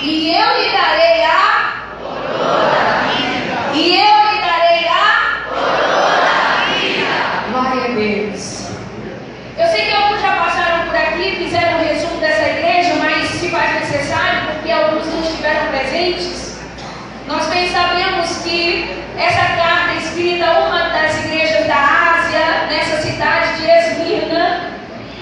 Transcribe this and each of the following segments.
E eu lhe darei a coroa da vida. E eu lhe darei a coroa da vida. Glória a Deus. Eu sei que alguns já passaram por aqui, fizeram um resumo dessa igreja, mas se faz necessário, porque alguns não estiveram presentes. Nós bem sabemos que essa carta escrita a uma das igrejas da Ásia, nessa cidade de Esmirna,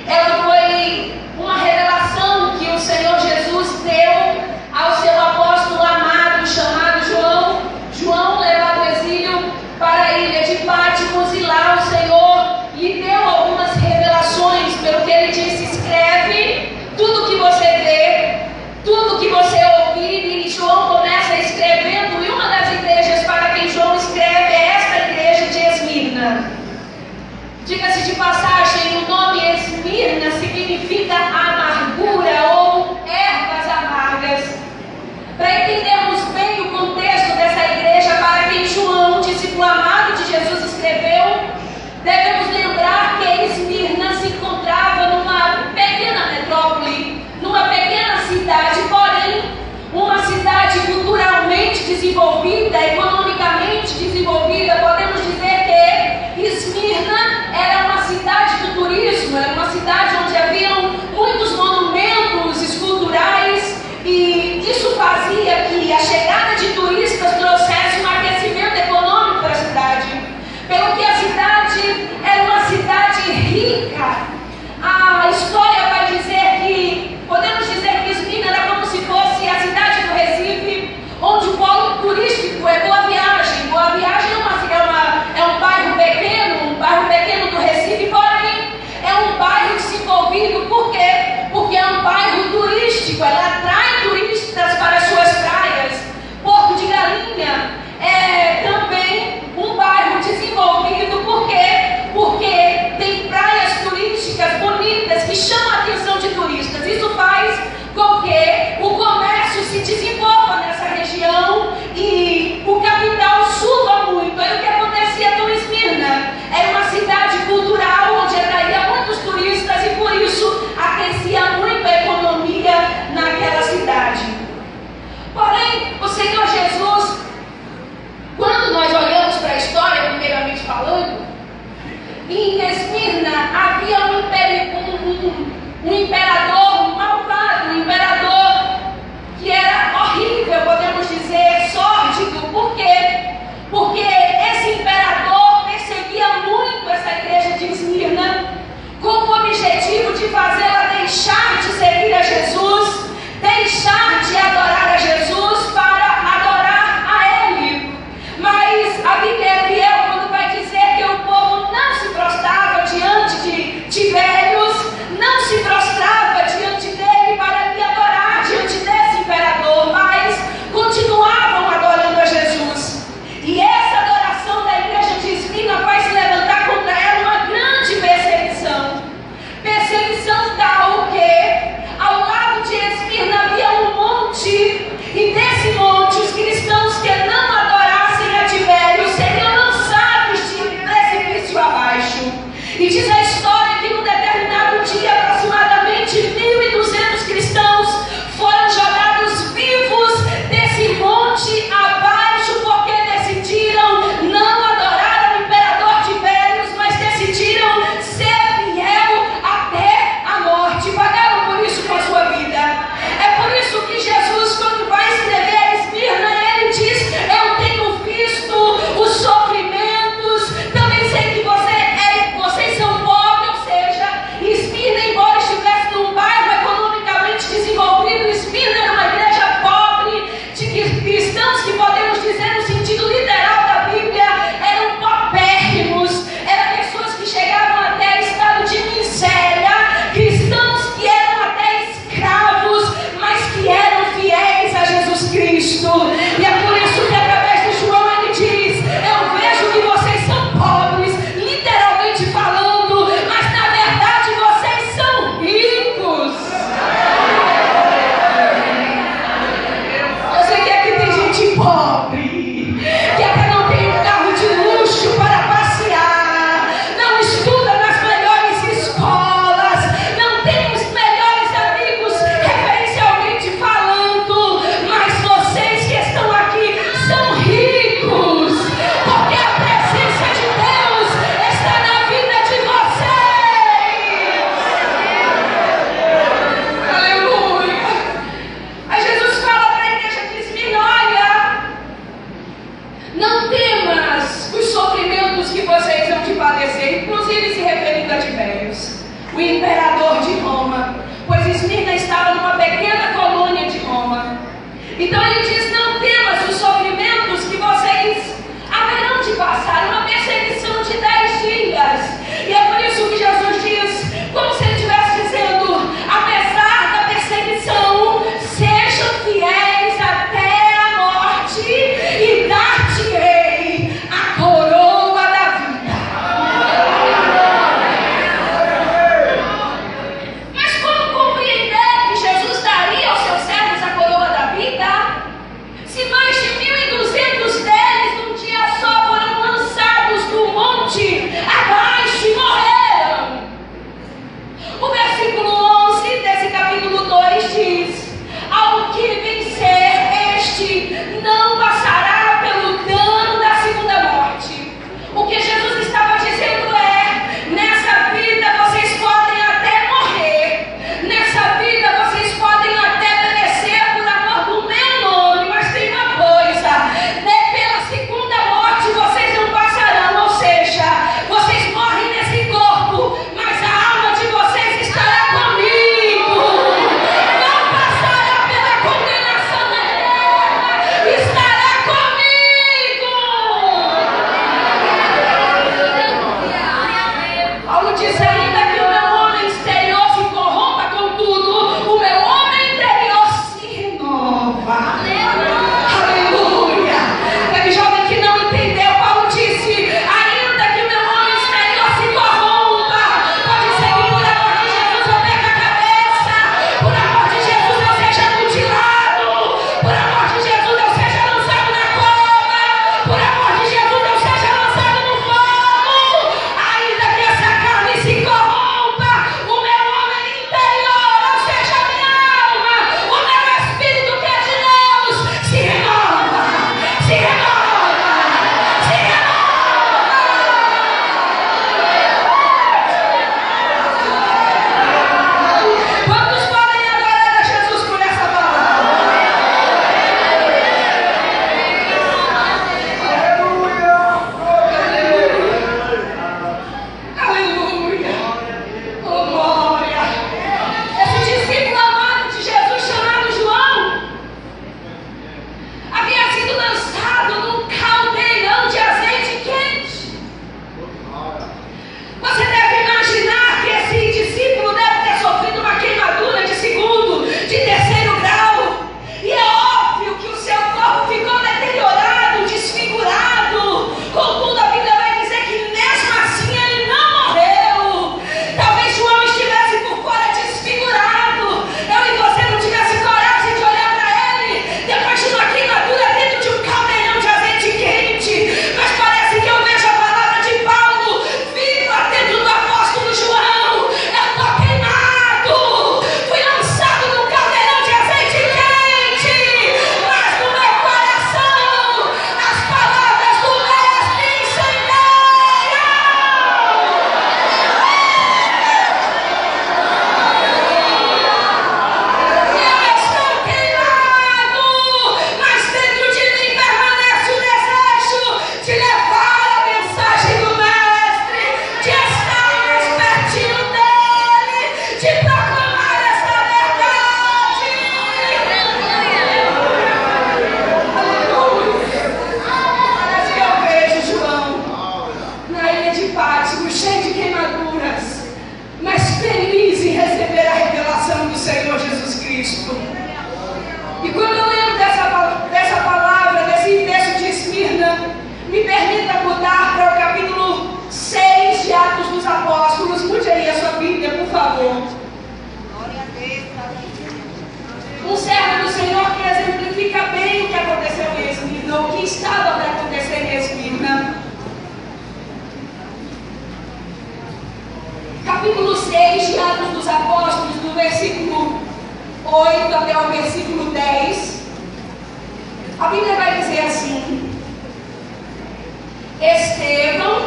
ela foi uma revelação que o Senhor Jesus deu ao seu apóstolo amado, chamado João. João, levado ao exílio para a ilha de Patmos, e lá o Senhor lhe deu algumas revelações, pelo que ele disse: escreve tudo que você vê, tudo que você ouvir. E João começa escrevendo, e uma das igrejas para quem João escreve é esta igreja de Esmirna. Diga-se de passagem, o nome Esmirna significa amargura ou ervas amargas. Para entendermos bem o contexto dessa igreja para quem João, discípulo amado de Jesus, escreveu, devemos lembrar que Esmirna se encontrava numa pequena metrópole, numa pequena cidade, porém uma cidade culturalmente desenvolvida, economicamente desenvolvida. Podemos dizer que Esmirna era uma cidade do turismo, era uma cidade onde haviam muitos monumentos esculturais, e isso fazia que a chegada de turistas trouxesse um aquecimento econômico para a cidade, pelo que a cidade era uma cidade rica. A história vai dizer que, podemos dizer que Esmirna era como se fosse a cidade do Recife, onde o polo turístico é Boa Viagem. Me permita mudar para o capítulo 6 de Atos dos Apóstolos. Mude aí a sua Bíblia, por favor. Um servo do Senhor que exemplifica bem o que aconteceu em Esmirna, o que estava para acontecer em Esmirna. Capítulo 6 de Atos dos Apóstolos, do versículo 8 até o versículo 10. A Bíblia vai dizer assim: Estevão,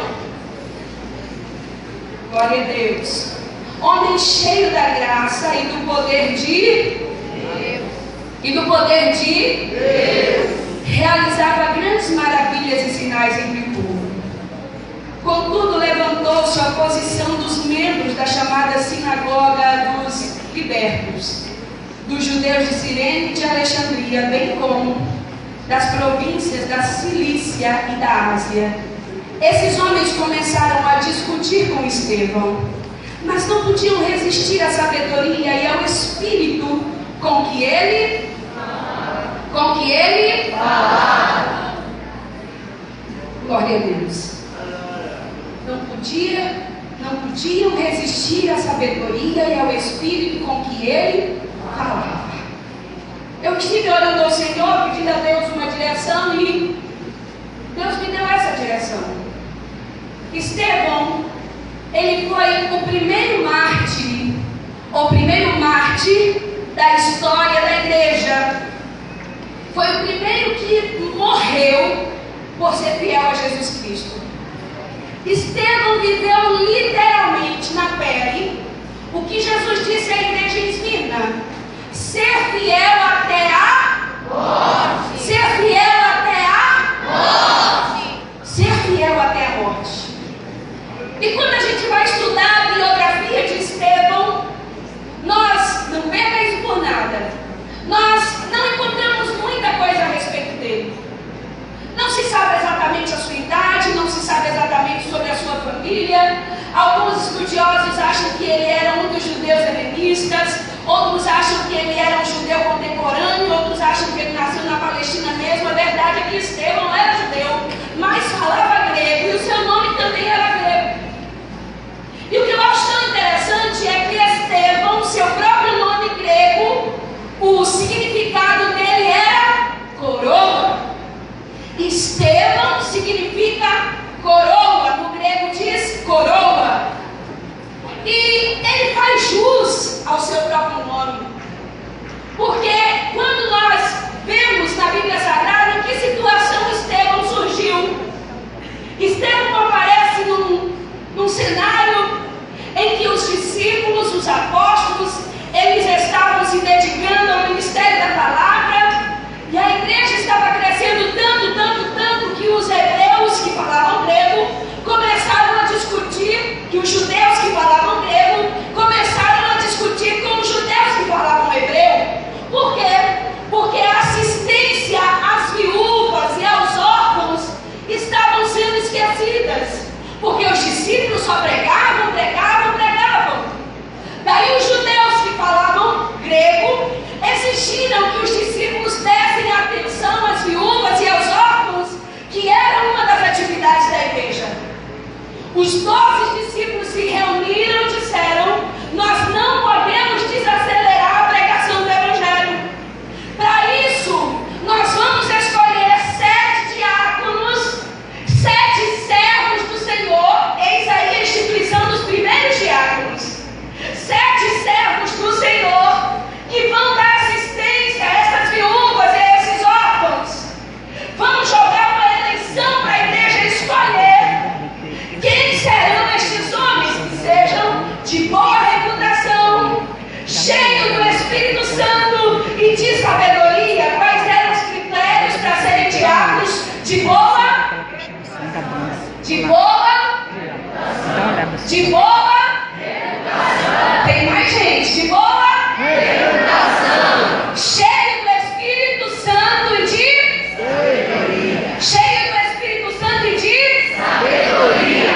glória a Deus, homem cheio da graça e do poder de Deus, realizava grandes maravilhas e sinais entre o povo. Contudo, levantou-se a oposição dos membros da chamada sinagoga dos libertos, dos judeus de Cirene e de Alexandria, bem como das províncias da Cilícia e da Ásia. Esses homens começaram a discutir com Estevão, mas não podiam resistir à sabedoria e ao espírito com que ele falava. Glória a Deus. Não podiam resistir à sabedoria e ao espírito com que ele falava. Eu estive orando ao Senhor, pedindo a Deus uma direção, e Deus me deu essa direção. Estevão, ele foi o primeiro mártir da história da igreja. Foi o primeiro que morreu por ser fiel a Jesus Cristo. Estevão viveu literalmente na pele o que Jesus disse à igreja em Esmirna: ser fiel até a morte. Ser fiel até a morte. Ser fiel até a morte. E quando a gente vai estudar a biografia de Estevão, nós, não perca isso por nada, nós não encontramos muita coisa a respeito dele. Não se sabe exatamente a sua idade, não se sabe exatamente sobre a sua família. Alguns estudiosos acham que ele era um dos judeus helenistas, outros acham que ele era um judeu contemporâneo, outros acham que ele nasceu na Palestina mesmo. A verdade é que Estevão era judeu, mas falava grego, e o seu nome também era grego. E o que eu acho tão interessante é que Estevão, seu próprio nome grego, o significado dele era coroa. Estevão significa coroa, no grego diz coroa. E ele faz jus ao seu próprio nome. Porque quando nós vemos na Bíblia Sagrada em que situação Estevão surgiu, Estevão aparece num cenário em que os discípulos, os apóstolos, eles estavam se dedicando ao ministério da palavra, e a igreja estava crescendo tanto que os hebreus que falavam grego começaram a discutir, que os judeus que falavam grego começaram a discutir com os judeus que falavam hebreu. Por quê? Porque a assistência às viúvas e aos órfãos estavam sendo esquecidas, porque os discípulos só pregavam. Daí os judeus que falavam grego exigiram que os discípulos dessem atenção às viúvas e aos órfãos, que era uma das atividades da igreja. Os 12 discípulos se reuniram e disseram: nós não podemos desacelerar a pregação do Evangelho. Para isso, nós vamos escolher 7 diáconos, 7 servos do Senhor. Eis aí a instituição dos primeiros diáconos. 7 servos do Senhor que vão dar assistência a essas viúvas e a esses órfãos. Vamos jogar uma eleição para a igreja escolher quem serão estes homens, que sejam de boa reputação, cheios do Espírito Santo e de sabedoria. Quais eram os critérios para serem diáconos? De boa tem mais gente, de boa reputação, cheio do Espírito Santo e de sabedoria.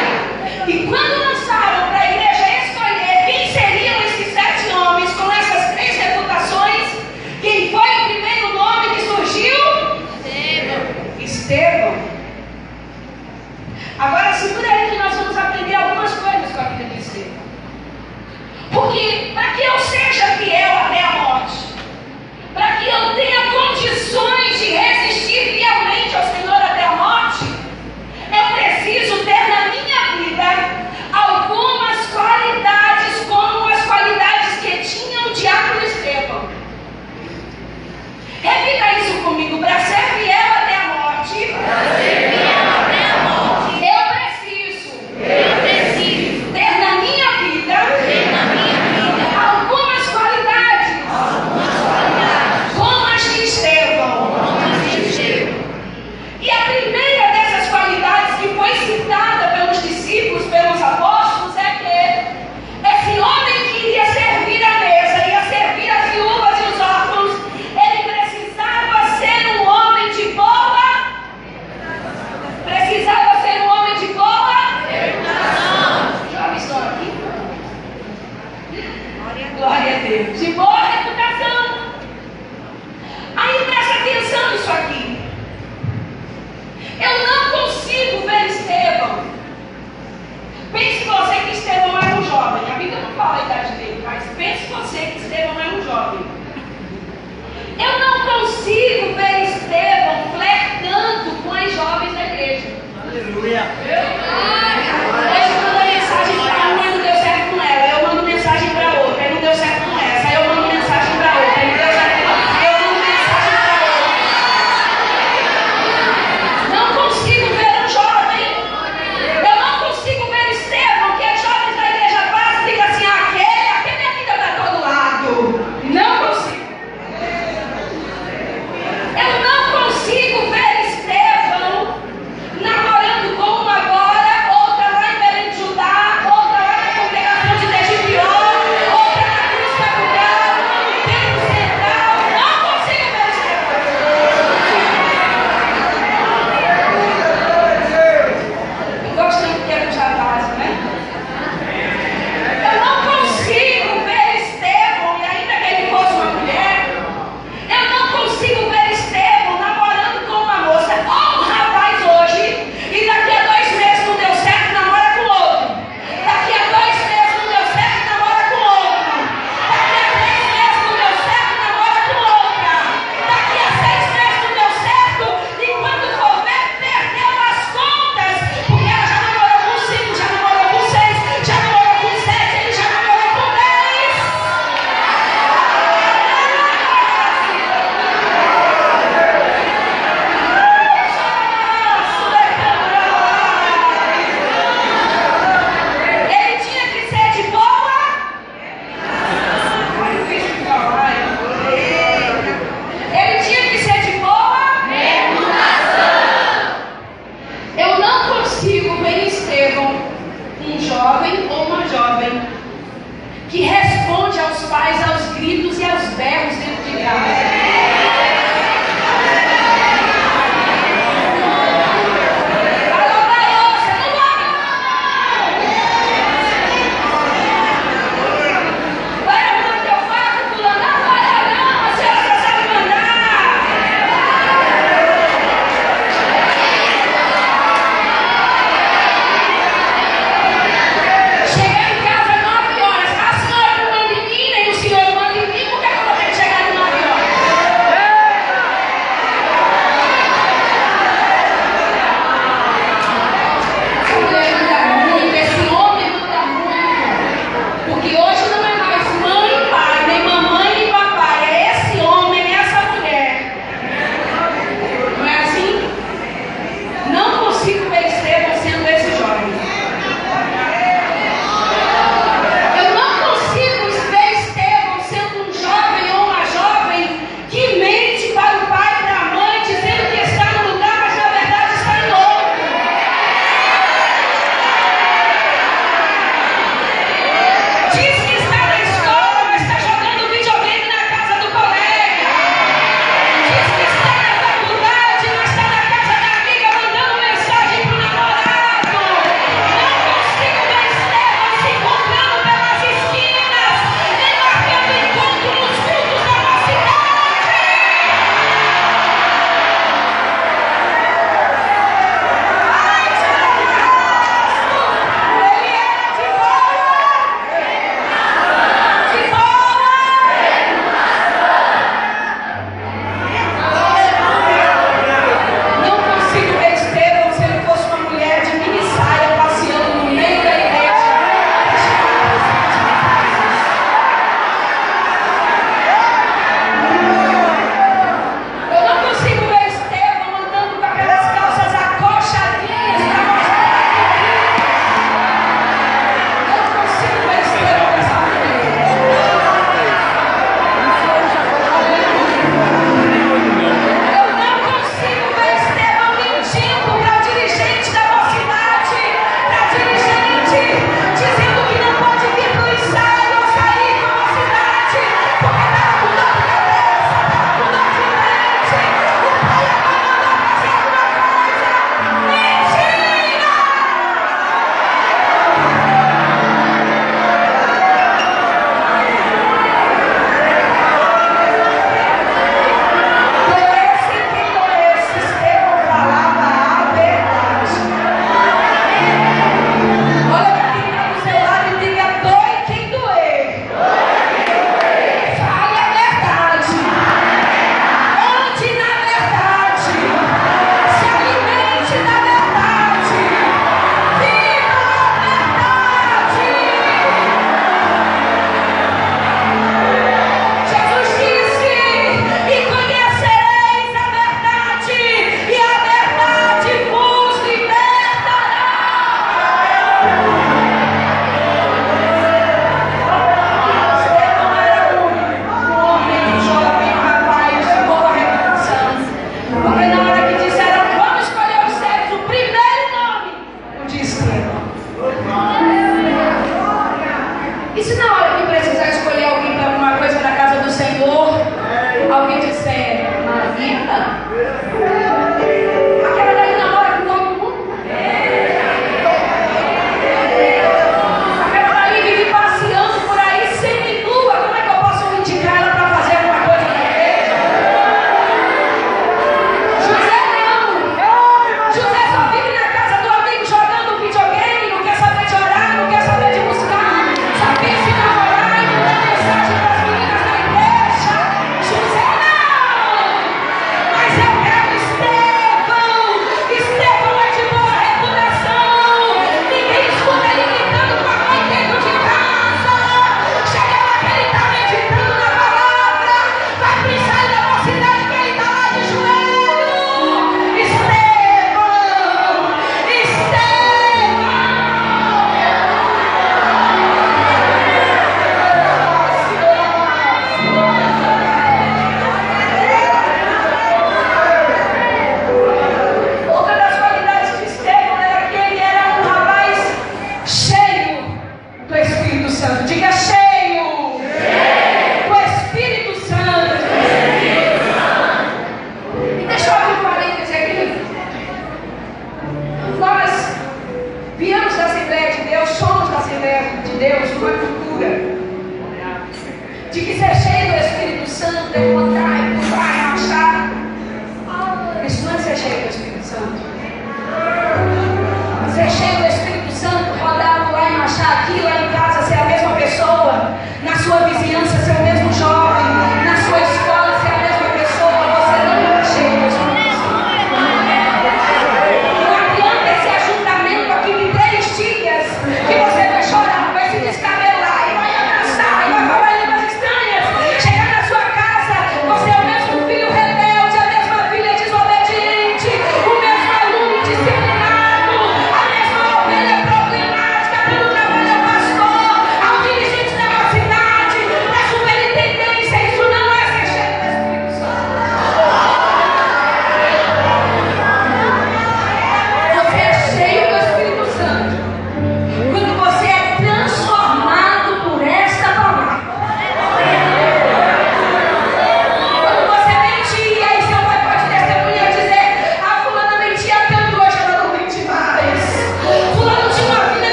E quando lançaram para a igreja escolher quem seriam esses 7 homens com essas 3 reputações, quem foi o primeiro nome que surgiu? Estevão. condições de resistir fielmente ao Senhor até a morte, eu preciso ter na minha vida algumas qualidades, como as qualidades que tinha o diácono Estevão. Repita isso comigo: para ser fiel até a morte, eu preciso ter na minha vida algumas qualidades, como as de Estevão.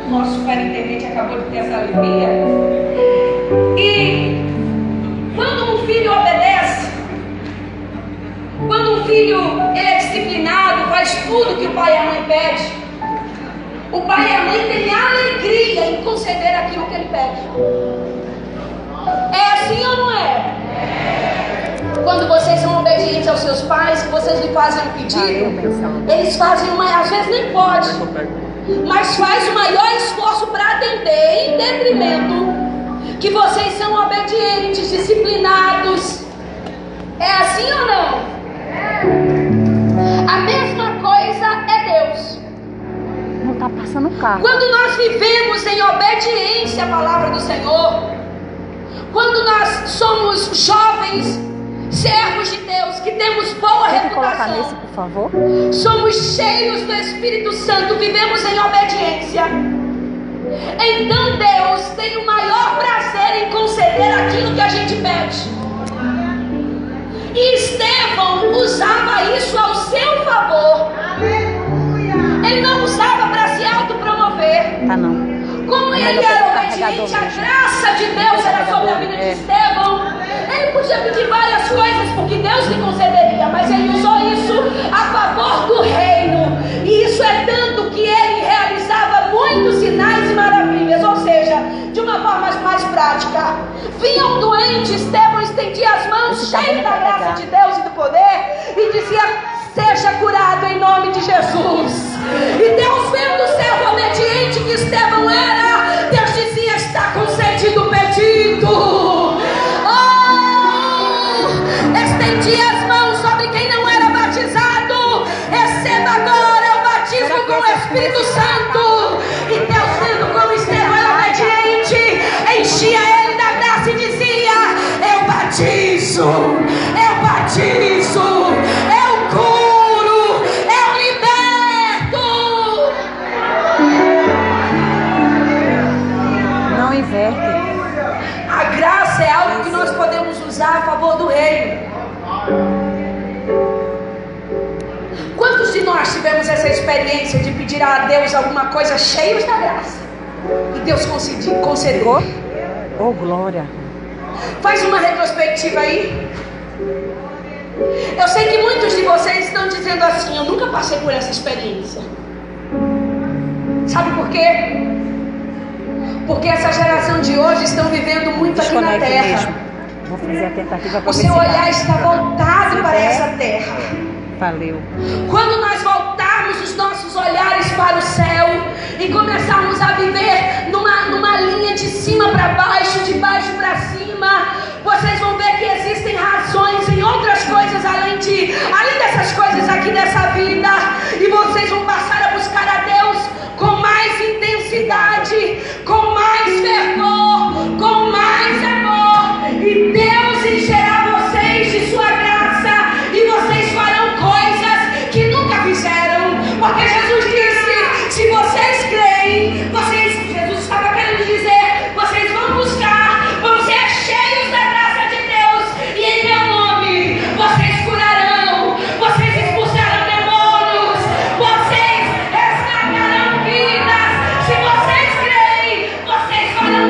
Nosso superintendente acabou de ter essa alegria. E quando um filho obedece, quando um filho ele é disciplinado, faz tudo que o pai e a mãe pedem, o pai e a mãe têm alegria em conceder aquilo que ele pede. É assim ou não é? Quando vocês são obedientes aos seus pais, vocês lhe fazem um pedido, eles fazem às vezes nem pode, mas faz o maior esforço para atender, em detrimento que vocês são obedientes, disciplinados. É assim ou não? A mesma coisa é Deus. Não está passando carro. Quando nós vivemos em obediência à palavra do Senhor, quando nós somos jovens servos de Deus, que temos boa reputação, nesse, por favor? somos cheios do Espírito Santo, vivemos em obediência, então Deus tem o maior prazer em conceder aquilo que a gente pede. E Estevão usava isso ao seu favor. Ele não usava para se autopromover. Não. Como ele era obediente, a graça de Deus era sobre a vida de Estevão. Ele podia pedir várias coisas porque Deus lhe concederia, mas ele usou isso a favor do reino. E isso é tanto que ele realizava muitos sinais e maravilhas. Ou seja, de uma forma mais prática, vinha um doente, Estevão estendia as mãos cheias da graça de Deus e do poder e dizia: seja curado em nome de Jesus. E Deus, vendo o servo obediente que Estevão era, Deus dizia: está concedido o pedido. Estendia as mãos sobre quem não era batizado. Receba agora o batismo com o Espírito Santo. E Deus, vendo como Estevão era obediente, enchia ele da graça e dizia: eu batizo, eu batizo, eu curo, eu liberto. Não inverte. A graça é algo que nós podemos usar a favor do reino. Quantos de nós tivemos essa experiência de pedir a Deus alguma coisa cheios da graça e Deus concedeu? Oh, glória. Faz uma retrospectiva aí. Eu sei que muitos de vocês estão dizendo assim: eu nunca passei por essa experiência. Sabe por quê? Porque essa geração de hoje estão vivendo muito aqui na terra. Mesmo. Vou fazer a tentativa para o seu olhar está voltado para essa terra. Valeu. Quando nós voltarmos os nossos olhares para o céu e começarmos a viver numa linha de cima para baixo, de baixo para cima, vocês vão ver que existem razões em outras coisas além dessas coisas aqui dessa vida, e vocês vão passar a buscar a Deus com mais intensidade, com mais fervor, com mais amor, e Deus encherá vocês de sua graça e vocês farão coisas que nunca fizeram, porque Jesus disse: se vocês creem, Jesus estava querendo dizer, vocês vão buscar, vão ser cheios da graça de Deus, e em meu nome vocês curarão, vocês expulsarão demônios, vocês restaurarão vidas. Se vocês creem, vocês farão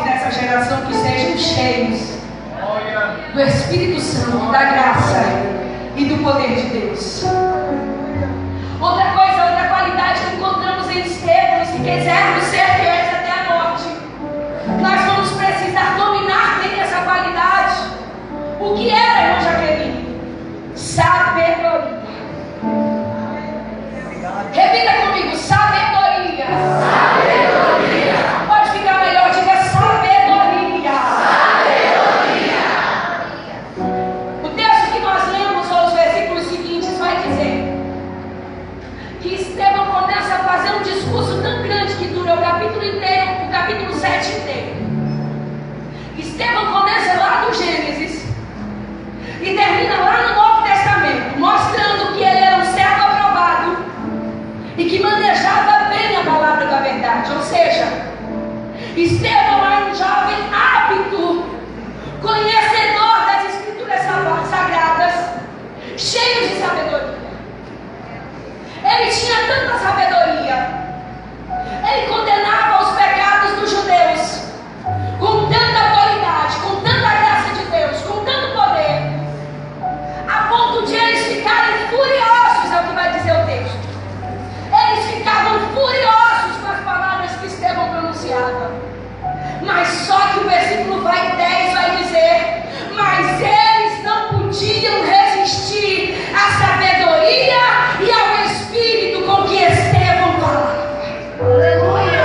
jovens dessa geração que sejam cheios do Espírito Santo, da graça e do poder de Deus. Outra coisa, outra qualidade que encontramos em Estevão: se quisermos ser fiéis até a morte, nós vamos precisar dominar bem essa qualidade. O que era, irmã Jaqueline? Sabedoria. Repita comigo: sabedoria. Sabedoria. Pode ficar melhor, diga sabedoria. Sabedoria. O texto que nós lemos, ou os versículos seguintes, vai dizer que Estevão começa a fazer um discurso tão grande que dura o capítulo inteiro, o capítulo 7 inteiro. Estevão começa lá do Gênesis e termina lá no Novo Testamento, mostrando que ele era um servo aprovado e que manejava bem a palavra da verdade. Ou seja, Estevão era um jovem apto, conhecedor das Escrituras sagradas, cheio de sabedoria. Ele tinha tanta sabedoria, ele condenava os pecados dos judeus com tanta autoridade, com tanta graça de Deus, com tanto poder, a ponto de eles ficarem furiosos, é o que vai dizer o texto. Eles ficavam furiosos com as palavras que Estevão pronunciava. Mas só que o versículo 10 vai dizer: mas eles não podiam resistir à sabedoria e ao espírito com que Estevão falava. Aleluia!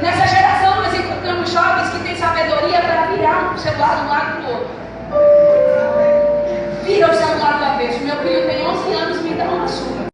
Nessa geração nós encontramos jovens que têm sabedoria para virar o celular de um lado para o outro. Vira o celular do avesso. Meu filho tem 11 anos, me dá uma surra.